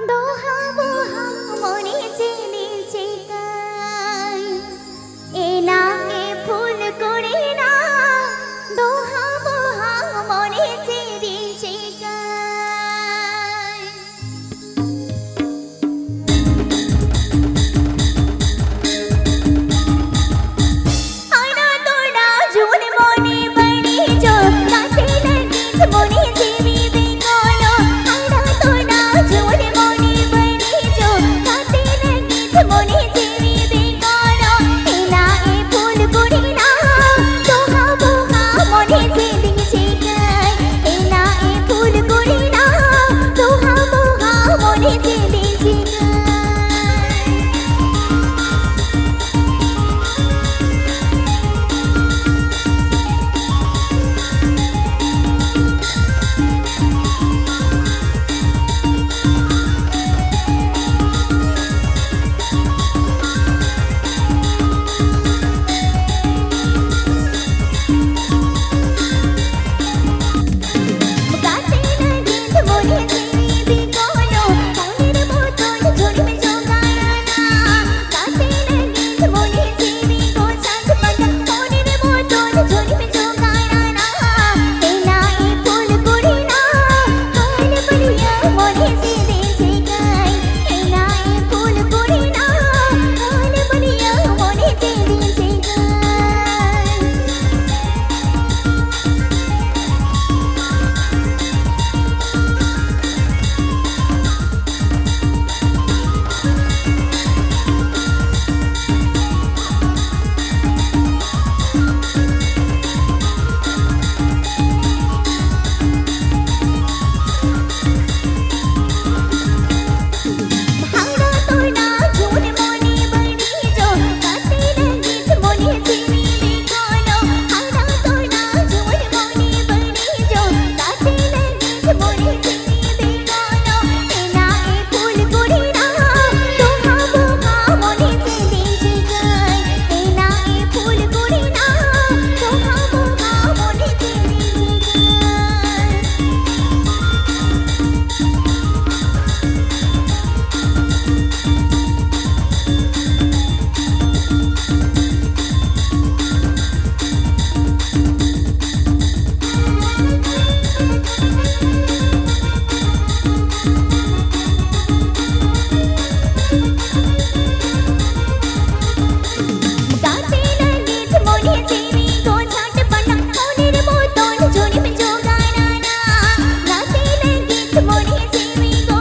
দোহাবো মনে জেনে চেকাই এ না এ ভুল করে না দোহাবো মনে জেনে চেকাই আনা তোরা জুন মনে বনে জো কাতে লাগিত মনে জেবি বেকনো আনা তোরা জুন মনে বনে জো কাতে লাগিত মনে জেবি বেকনো এনা এ ভুল করি না দোহাবো মনে জেবি চেকাই এনা এ ভুল করি না দোহাবো মনে জেবি চেকাই কাতে লাগিত মনে জেবি বেকনো মনের মতন ঝরিবে জোগাড়া কাতে লাগিত মনে জেবি গো চাঁদ পাতা মনের মতন ঝরিবে জোগাড়া এনা এ ভুল করি না হাল বলিয়া মনে জেবি চেকাই এনা এ ভুল করি না হাল বলিয়া মনে জেবি চেকাই ভাঙা তোরা জুন মনে বনে জো কাতে লাগিত মনে জেবি বেকনো ভাঙা তোরা জুন মনে বনে জো কাতে লাগিত মনে জেবি বেকনো এনা এ ভুল করি না দোহাবো মনে জেবি চেকাই এনা এ ভুল করি না দোহাবো মনে জেবি চেকাই কাতে লাগিত মনে জেবি গো চাঁদ পাতা মনের মতন ঝরিবে জোগাড়া কাতে লাগিত মনে জেবি গো